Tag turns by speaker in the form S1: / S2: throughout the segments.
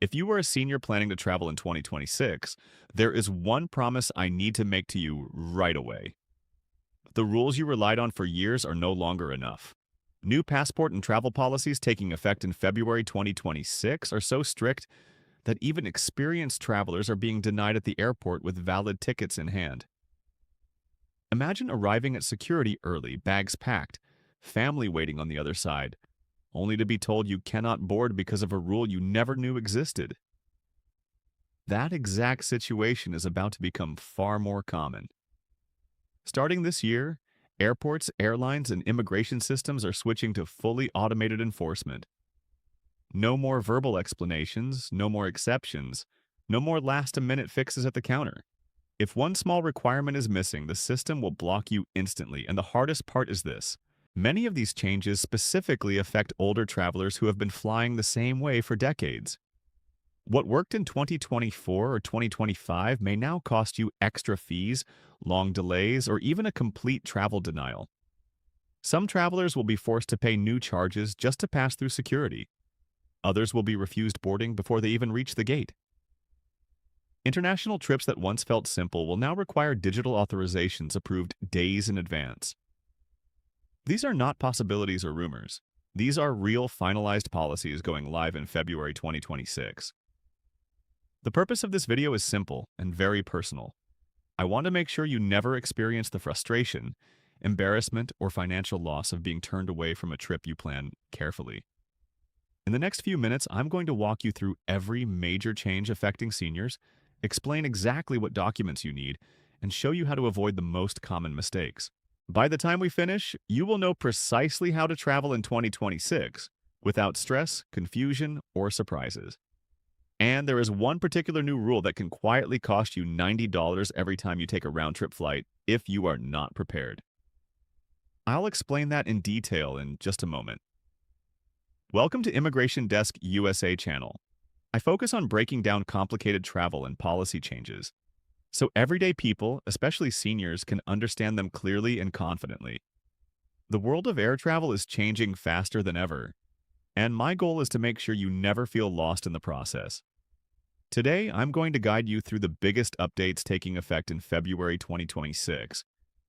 S1: If you are a senior planning to travel in 2026, there is one promise I need to make to you right away. The rules you relied on for years are no longer enough. New passport and travel policies taking effect in February 2026 are so strict that even experienced travelers are being denied at the airport with valid tickets in hand. Imagine arriving at security early, bags packed, family waiting on the other side, only to be told you cannot board because of a rule you never knew existed. That exact situation is about to become far more common. Starting this year, airports, airlines, and immigration systems are switching to fully automated enforcement. No more verbal explanations, no more exceptions, no more last-minute fixes at the counter. If one small requirement is missing, the system will block you instantly, and the hardest part is this. Many of these changes specifically affect older travelers who have been flying the same way for decades. What worked in 2024 or 2025 may now cost you extra fees, long delays, or even a complete travel denial. Some travelers will be forced to pay new charges just to pass through security. Others will be refused boarding before they even reach the gate. International trips that once felt simple will now require digital authorizations approved days in advance. These are not possibilities or rumors. These are real finalized policies going live in February 2026. The purpose of this video is simple and very personal. I want to make sure you never experience the frustration, embarrassment, or financial loss of being turned away from a trip you plan carefully. In the next few minutes, I'm going to walk you through every major change affecting seniors, explain exactly what documents you need, and show you how to avoid the most common mistakes. By the time we finish, you will know precisely how to travel in 2026 without stress, confusion, or surprises. And there is one particular new rule that can quietly cost you $90 every time you take a round-trip flight if you are not prepared. I'll explain that in detail in just a moment. Welcome to Immigration Desk USA channel. I focus on breaking down complicated travel and policy changes, so everyday people, especially seniors, can understand them clearly and confidently. The world of air travel is changing faster than ever, and my goal is to make sure you never feel lost in the process. Today, I'm going to guide you through the biggest updates taking effect in February 2026,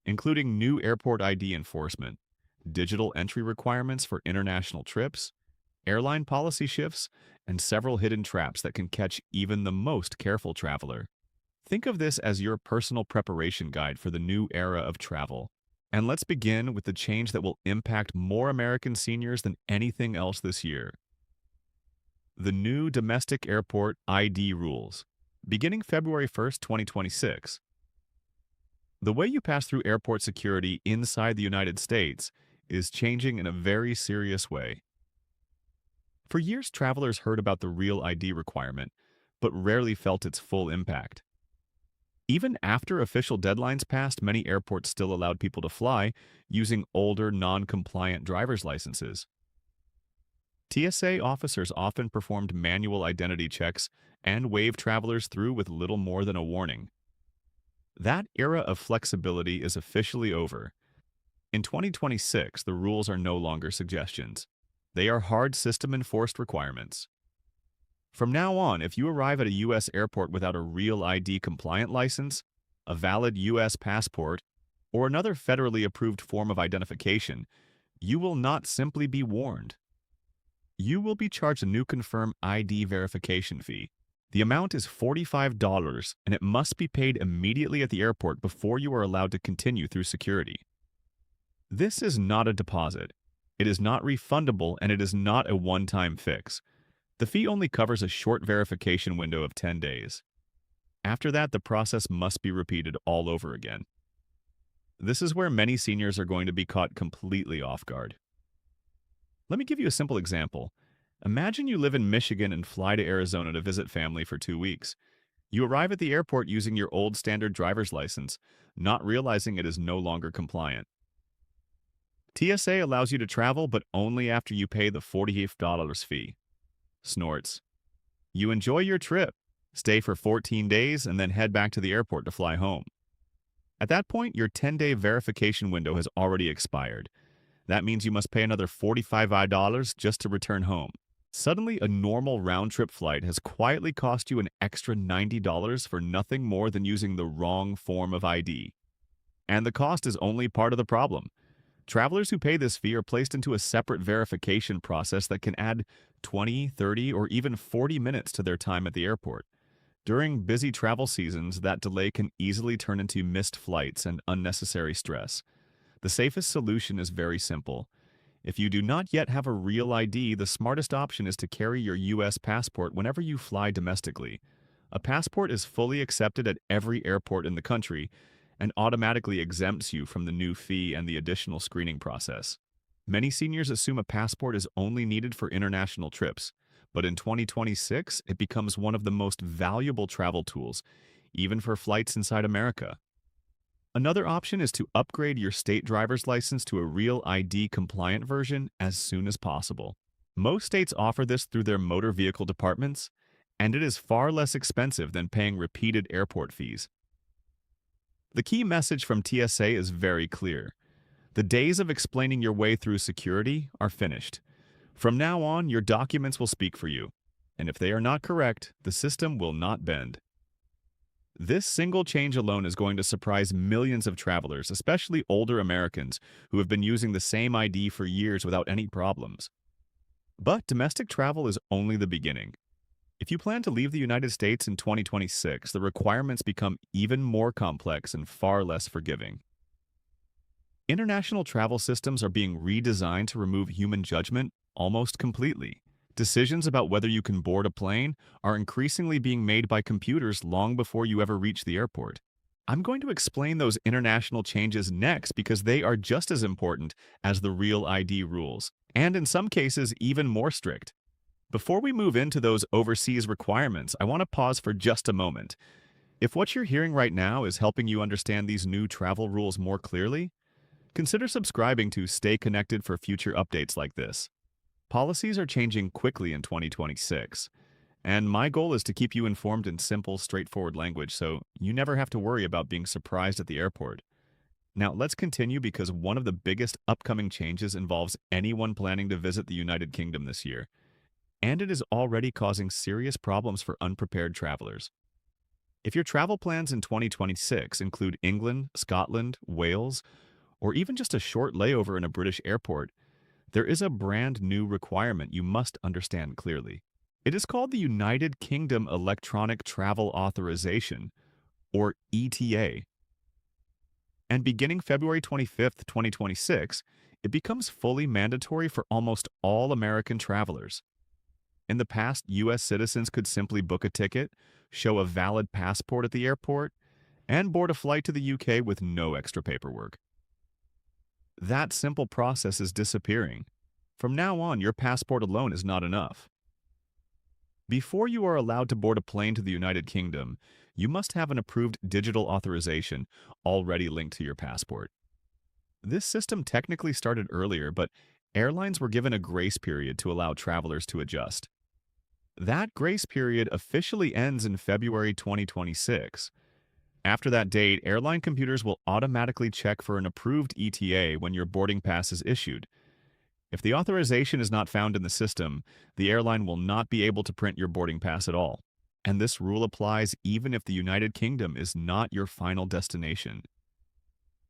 S1: including new airport ID enforcement, digital entry requirements for international trips, airline policy shifts, and several hidden traps that can catch even the most careful traveler. Think of this as your personal preparation guide for the new era of travel. And let's begin with the change that will impact more American seniors than anything else this year. The new domestic airport ID rules, beginning February 1st, 2026. The way you pass through airport security inside the United States is changing in a very serious way. For years, travelers heard about the real ID requirement, but rarely felt its full impact. Even after official deadlines passed, many airports still allowed people to fly using older, non-compliant driver's licenses. TSA officers often performed manual identity checks and waved travelers through with little more than a warning. That era of flexibility is officially over. In 2026, the rules are no longer suggestions. They are hard system-enforced requirements. From now on, if you arrive at a U.S. airport without a real ID-compliant license, a valid U.S. passport, or another federally approved form of identification, you will not simply be warned. You will be charged a new Confirm ID verification fee. The amount is $45, and it must be paid immediately at the airport before you are allowed to continue through security. This is not a deposit. It is not refundable, and it is not a one-time fix. The fee only covers a short verification window of 10 days. After that, the process must be repeated all over again. This is where many seniors are going to be caught completely off guard. Let me give you a simple example. Imagine you live in Michigan and fly to Arizona to visit family for 2 weeks. You arrive at the airport using your old standard driver's license, not realizing it is no longer compliant. TSA allows you to travel, but only after you pay the $48 fee. Snorts. You enjoy your trip, stay for 14 days, and then head back to the airport to fly home. At that point, your 10-day verification window has already expired. That means you must pay another $45 just to return home. Suddenly, a normal round-trip flight has quietly cost you an extra $90 for nothing more than using the wrong form of ID. And the cost is only part of the problem. Travelers who pay this fee are placed into a separate verification process that can add 20, 30, or even 40 minutes to their time at the airport. During busy travel seasons, that delay can easily turn into missed flights and unnecessary stress. The safest solution is very simple. If you do not yet have a real ID, the smartest option is to carry your U.S. passport whenever you fly domestically. A passport is fully accepted at every airport in the country and automatically exempts you from the new fee and the additional screening process. Many seniors assume a passport is only needed for international trips, but in 2026, it becomes one of the most valuable travel tools, even for flights inside America. Another option is to upgrade your state driver's license to a real ID compliant version as soon as possible. Most states offer this through their motor vehicle departments, and it is far less expensive than paying repeated airport fees. The key message from TSA is very clear. The days of explaining your way through security are finished. From now on, your documents will speak for you, and if they are not correct, the system will not bend. This single change alone is going to surprise millions of travelers, especially older Americans who have been using the same ID for years without any problems. But domestic travel is only the beginning. If you plan to leave the United States in 2026, the requirements become even more complex and far less forgiving. International travel systems are being redesigned to remove human judgment almost completely. Decisions about whether you can board a plane are increasingly being made by computers long before you ever reach the airport. I'm going to explain those international changes next because they are just as important as the real ID rules, and in some cases even more strict. Before we move into those overseas requirements, I want to pause for just a moment. If what you're hearing right now is helping you understand these new travel rules more clearly, consider subscribing to stay connected for future updates like this. Policies are changing quickly in 2026, and my goal is to keep you informed in simple, straightforward language so you never have to worry about being surprised at the airport. Now, let's continue because one of the biggest upcoming changes involves anyone planning to visit the United Kingdom this year, and it is already causing serious problems for unprepared travelers. If your travel plans in 2026 include England, Scotland, Wales, or even just a short layover in a British airport, there is a brand new requirement you must understand clearly. It is called the United Kingdom Electronic Travel Authorization, or ETA. And beginning February 25th, 2026, it becomes fully mandatory for almost all American travelers. In the past, U.S. citizens could simply book a ticket, show a valid passport at the airport, and board a flight to the UK with no extra paperwork. That simple process is disappearing. From now on, your passport alone is not enough. Before you are allowed to board a plane to the United Kingdom, you must have an approved digital authorization already linked to your passport. This system technically started earlier, but airlines were given a grace period to allow travelers to adjust. That grace period officially ends in February 2026. After that date, airline computers will automatically check for an approved ETA when your boarding pass is issued. If the authorization is not found in the system, the airline will not be able to print your boarding pass at all. And this rule applies even if the United Kingdom is not your final destination.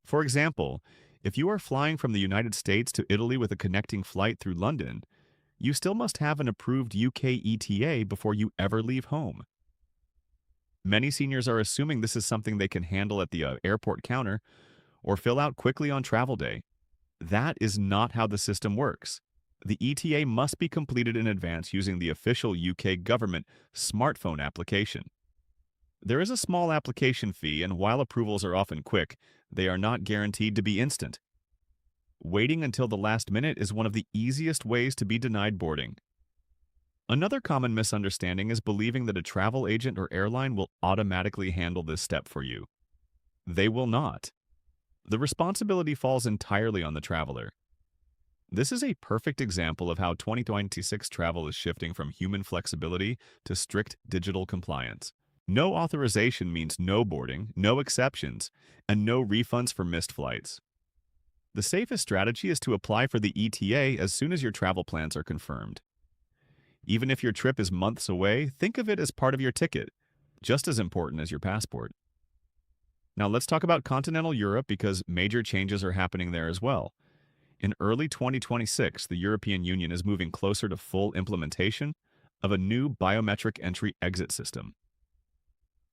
S1: For example, if you are flying from the United States to Italy with a connecting flight through London, you still must have an approved UK ETA before you ever leave home. Many seniors are assuming this is something they can handle at the airport counter or fill out quickly on travel day. That is not how the system works. The ETA must be completed in advance using the official UK government smartphone application. There is a small application fee, and while approvals are often quick, they are not guaranteed to be instant. Waiting until the last minute is one of the easiest ways to be denied boarding. Another common misunderstanding is believing that a travel agent or airline will automatically handle this step for you. They will not. The responsibility falls entirely on the traveler. This is a perfect example of how 2026 travel is shifting from human flexibility to strict digital compliance. No authorization means no boarding, no exceptions, and no refunds for missed flights. The safest strategy is to apply for the ETA as soon as your travel plans are confirmed. Even if your trip is months away, think of it as part of your ticket, just as important as your passport. Now let's talk about continental Europe because major changes are happening there as well. In early 2026, the European Union is moving closer to full implementation of a new biometric entry-exit system.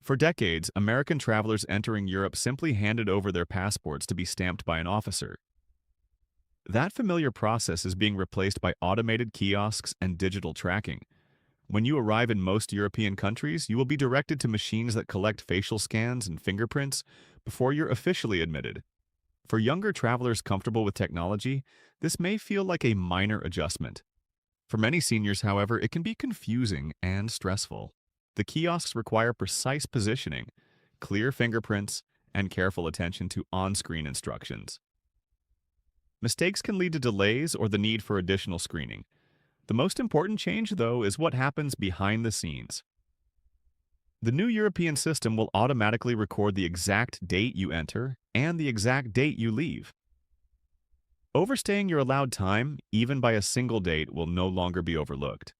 S1: For decades, American travelers entering Europe simply handed over their passports to be stamped by an officer. That familiar process is being replaced by automated kiosks and digital tracking. When you arrive in most European countries, you will be directed to machines that collect facial scans and fingerprints before you're officially admitted. For younger travelers comfortable with technology, this may feel like a minor adjustment. For many seniors, however, it can be confusing and stressful. The kiosks require precise positioning, clear fingerprints, and careful attention to on-screen instructions. Mistakes can lead to delays or the need for additional screening. The most important change, though, is what happens behind the scenes. The new European system will automatically record the exact date you enter and the exact date you leave. Overstaying your allowed time, even by a single date, will no longer be overlooked.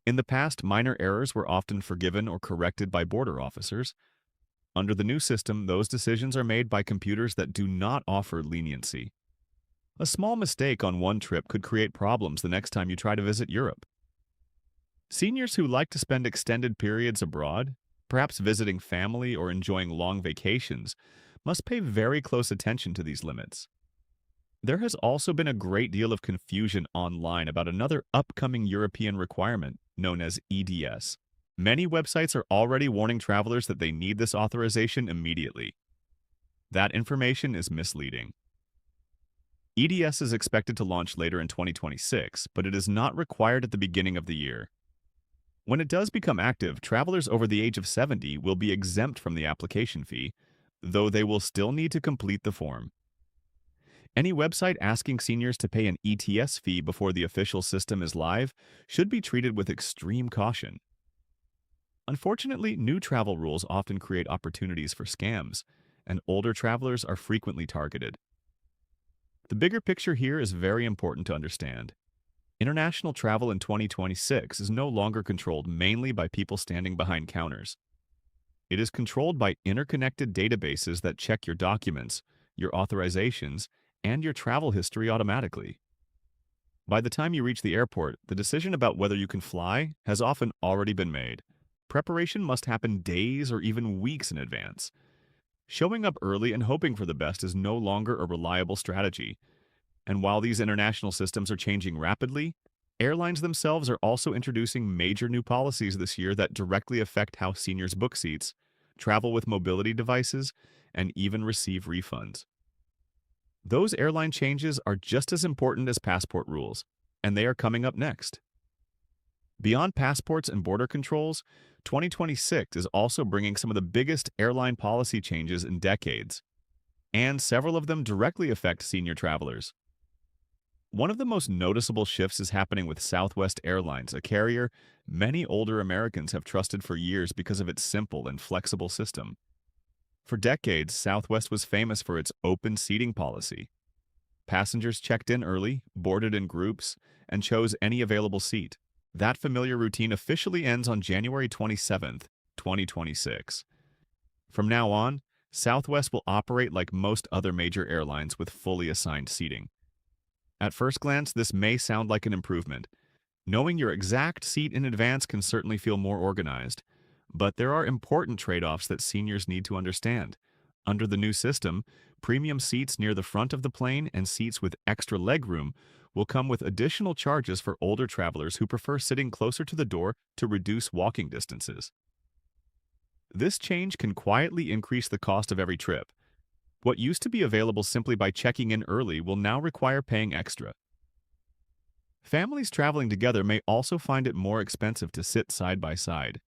S1: In the past, minor errors were often forgiven or corrected by border officers. Under the new system, those decisions are made by computers that do not offer leniency. A small mistake on one trip could create problems the next time you try to visit Europe. Seniors who like to spend extended periods abroad, perhaps visiting family or enjoying long vacations, must pay very close attention to these limits. There has also been a great deal of confusion online about another upcoming European requirement known as EDS. Many websites are already warning travelers that they need this authorization immediately. That information is misleading. EDS is expected to launch later in 2026, but it is not required at the beginning of the year. When it does become active, travelers over the age of 70 will be exempt from the application fee, though they will still need to complete the form. Any website asking seniors to pay an ETS fee before the official system is live should be treated with extreme caution. Unfortunately, new travel rules often create opportunities for scams, and older travelers are frequently targeted. The bigger picture here is very important to understand. International travel in 2026 is no longer controlled mainly by people standing behind counters. It is controlled by interconnected databases that check your documents, your authorizations, and your travel history automatically. By the time you reach the airport, the decision about whether you can fly has often already been made. Preparation must happen days or even weeks in advance. Showing up early and hoping for the best is no longer a reliable strategy. And while these international systems are changing rapidly, airlines themselves are also introducing major new policies this year that directly affect how seniors book seats, travel with mobility devices, and even receive refunds. Those airline changes are just as important as passport rules, and they are coming up next. Beyond passports and border controls, 2026 is also bringing some of the biggest airline policy changes in decades, and several of them directly affect senior travelers. One of the most noticeable shifts is happening with Southwest Airlines, a carrier many older Americans have trusted for years because of its simple and flexible system. For decades, Southwest was famous for its open seating policy. Passengers checked in early, boarded in groups, and chose any available seat. That familiar routine officially ends on January 27, 2026. From now on, Southwest will operate like most other major airlines with fully assigned seating. At first glance, this may sound like an improvement. Knowing your exact seat in advance can certainly feel more organized, but there are important trade-offs that seniors need to understand. Under the new system, premium seats near the front of the plane and seats with extra legroom will come with additional charges for older travelers who prefer sitting closer to the door to reduce walking distances. This change can quietly increase the cost of every trip. What used to be available simply by checking in early will now require paying extra. Families traveling together may also find it more expensive to sit side by side.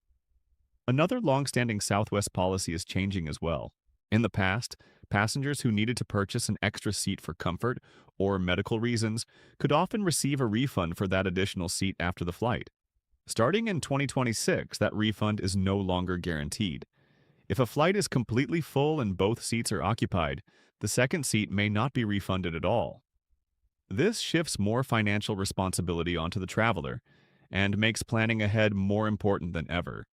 S1: Another long-standing Southwest policy is changing as well. In the past, passengers who needed to purchase an extra seat for comfort or medical reasons could often receive a refund for that additional seat after the flight. Starting in 2026, that refund is no longer guaranteed. If a flight is completely full and both seats are occupied, the second seat may not be refunded at all. This shifts more financial responsibility onto the traveler, and makes planning ahead more important than ever.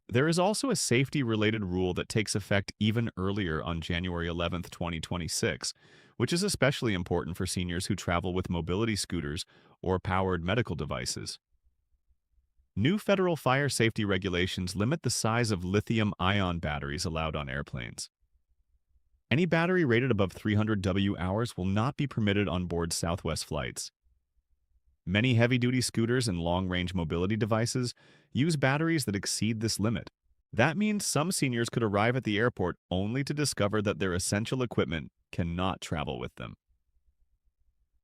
S1: There is also a safety-related rule that takes effect even earlier on January 11th, 2026, which is especially important for seniors who travel with mobility scooters or powered medical devices. New federal fire safety regulations limit the size of lithium-ion batteries allowed on airplanes. Any battery rated above 300 Wh will not be permitted on board Southwest flights. Many heavy-duty scooters and long-range mobility devices use batteries that exceed this limit. That means some seniors could arrive at the airport only to discover that their essential equipment cannot travel with them.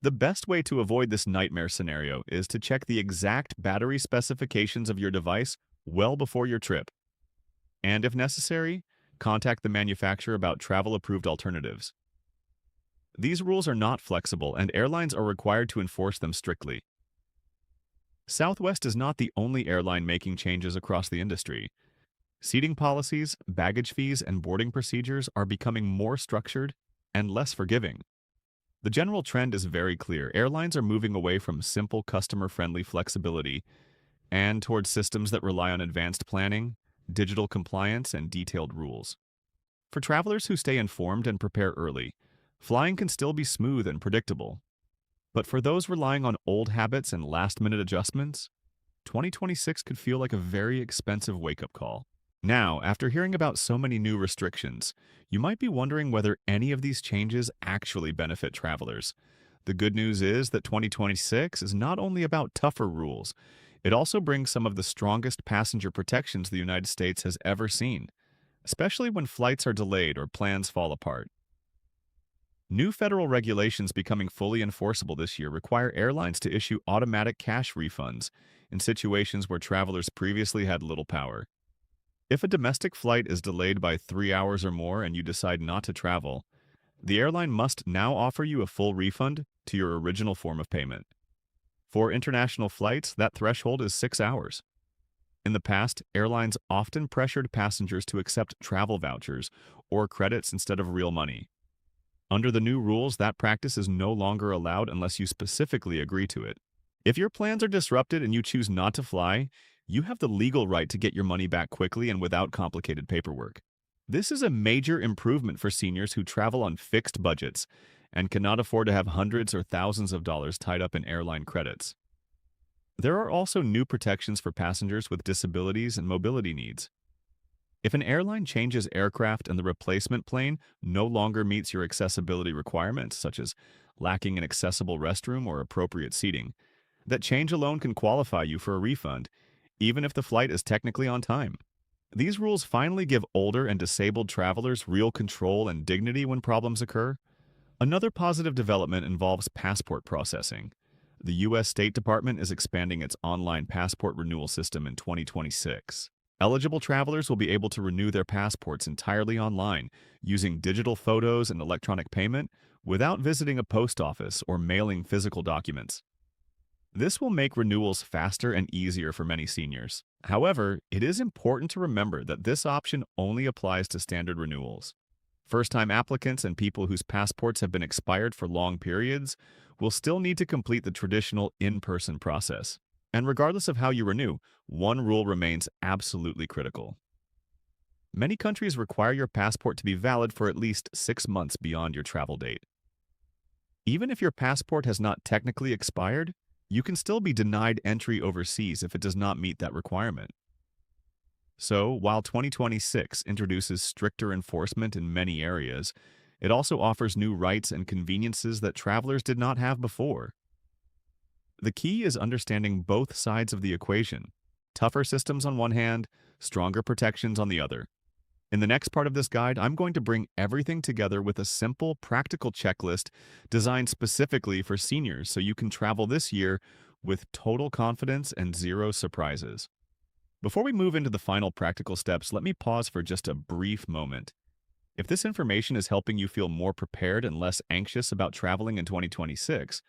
S1: The best way to avoid this nightmare scenario is to check the exact battery specifications of your device well before your trip. And if necessary, contact the manufacturer about travel-approved alternatives. These rules are not flexible, and airlines are required to enforce them strictly. Southwest is not the only airline making changes across the industry. Seating policies, baggage fees, and boarding procedures are becoming more structured and less forgiving. The general trend is very clear. Airlines are moving away from simple customer-friendly flexibility and towards systems that rely on advanced planning, digital compliance, and detailed rules. For travelers who stay informed and prepare early, flying can still be smooth and predictable. But for those relying on old habits and last-minute adjustments, 2026 could feel like a very expensive wake-up call. Now, after hearing about so many new restrictions, you might be wondering whether any of these changes actually benefit travelers. The good news is that 2026 is not only about tougher rules, it also brings some of the strongest passenger protections the United States has ever seen, especially when flights are delayed or plans fall apart. New federal regulations becoming fully enforceable this year require airlines to issue automatic cash refunds in situations where travelers previously had little power. If a domestic flight is delayed by 3 hours or more and you decide not to travel, the airline must now offer you a full refund to your original form of payment. For international flights, that threshold is 6 hours. In the past, airlines often pressured passengers to accept travel vouchers or credits instead of real money. Under the new rules, that practice is no longer allowed unless you specifically agree to it. If your plans are disrupted and you choose not to fly, you have the legal right to get your money back quickly and without complicated paperwork. This is a major improvement for seniors who travel on fixed budgets and cannot afford to have hundreds or thousands of dollars tied up in airline credits. There are also new protections for passengers with disabilities and mobility needs. If an airline changes aircraft and the replacement plane no longer meets your accessibility requirements, such as lacking an accessible restroom or appropriate seating, that change alone can qualify you for a refund, even if the flight is technically on time. These rules finally give older and disabled travelers real control and dignity when problems occur. Another positive development involves passport processing. The U.S. State Department is expanding its online passport renewal system in 2026. Eligible travelers will be able to renew their passports entirely online, using digital photos and electronic payment without visiting a post office or mailing physical documents. This will make renewals faster and easier for many seniors. However, it is important to remember that this option only applies to standard renewals. First-time applicants and people whose passports have been expired for long periods will still need to complete the traditional in-person process. And regardless of how you renew, one rule remains absolutely critical. Many countries require your passport to be valid for at least 6 months beyond your travel date. Even if your passport has not technically expired, you can still be denied entry overseas if it does not meet that requirement. So, while 2026 introduces stricter enforcement in many areas, it also offers new rights and conveniences that travelers did not have before. The key is understanding both sides of the equation: tougher systems on one hand, stronger protections on the other. In the next part of this guide, I'm going to bring everything together with a simple, practical checklist designed specifically for seniors so you can travel this year with total confidence and zero surprises. Before we move into the final practical steps, let me pause for just a brief moment. If this information is helping you feel more prepared and less anxious about traveling in 2026,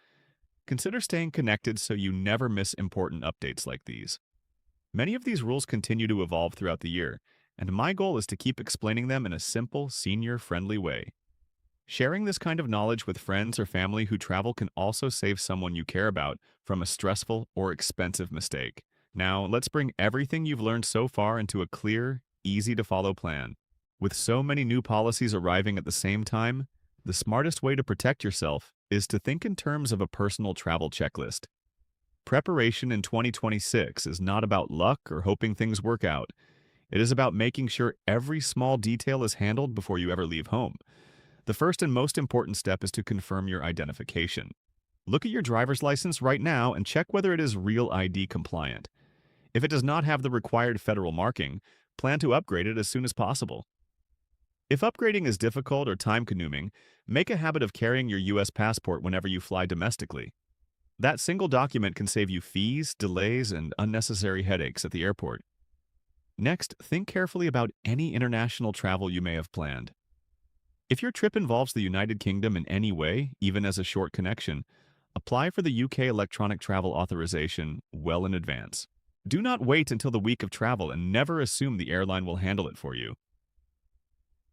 S1: consider staying connected so you never miss important updates like these. Many of these rules continue to evolve throughout the year, and my goal is to keep explaining them in a simple, senior-friendly way. Sharing this kind of knowledge with friends or family who travel can also save someone you care about from a stressful or expensive mistake. Now, let's bring everything you've learned so far into a clear, easy to follow plan. With so many new policies arriving at the same time, the smartest way to protect yourself is to think in terms of a personal travel checklist. Preparation in 2026 is not about luck or hoping things work out. It is about making sure every small detail is handled before you ever leave home. The first and most important step is to confirm your identification. Look at your driver's license right now and check whether it is Real ID compliant. If it does not have the required federal marking, plan to upgrade it as soon as possible. If upgrading is difficult or time-consuming, make a habit of carrying your U.S. passport whenever you fly domestically. That single document can save you fees, delays, and unnecessary headaches at the airport. Next, think carefully about any international travel you may have planned. If your trip involves the United Kingdom in any way, even as a short connection, apply for the UK Electronic Travel Authorization well in advance. Do not wait until the week of travel and never assume the airline will handle it for you.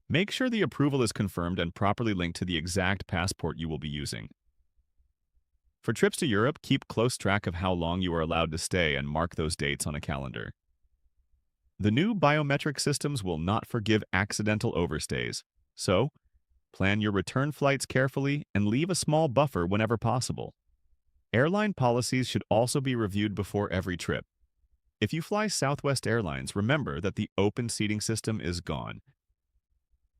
S1: Make sure the approval is confirmed and properly linked to the exact passport you will be using. For trips to Europe, keep close track of how long you are allowed to stay and mark those dates on a calendar. The new biometric systems will not forgive accidental overstays, so plan your return flights carefully and leave a small buffer whenever possible. Airline policies should also be reviewed before every trip. If you fly Southwest Airlines, remember that the open seating system is gone.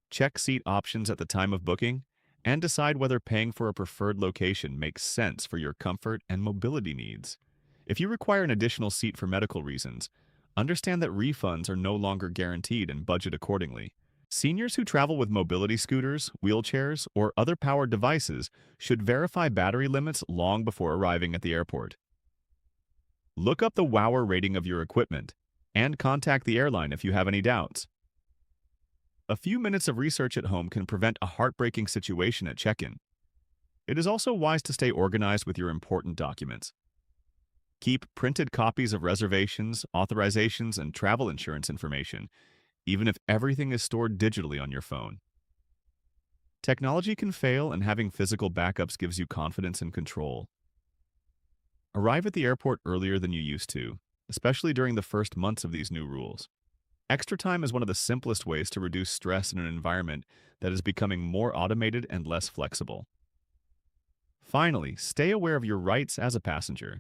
S1: Check seat options at the time of booking and decide whether paying for a preferred location makes sense for your comfort and mobility needs. If you require an additional seat for medical reasons, understand that refunds are no longer guaranteed and budget accordingly. Seniors who travel with mobility scooters, wheelchairs, or other powered devices should verify battery limits long before arriving at the airport. Look up the WOWR rating of your equipment and contact the airline if you have any doubts. A few minutes of research at home can prevent a heartbreaking situation at check-in. It is also wise to stay organized with your important documents. Keep printed copies of reservations, authorizations, and travel insurance information, even if everything is stored digitally on your phone. Technology can fail, and having physical backups gives you confidence and control. Arrive at the airport earlier than you used to, especially during the first months of these new rules. Extra time is one of the simplest ways to reduce stress in an environment that is becoming more automated and less flexible. Finally, stay aware of your rights as a passenger.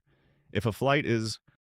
S1: If a flight is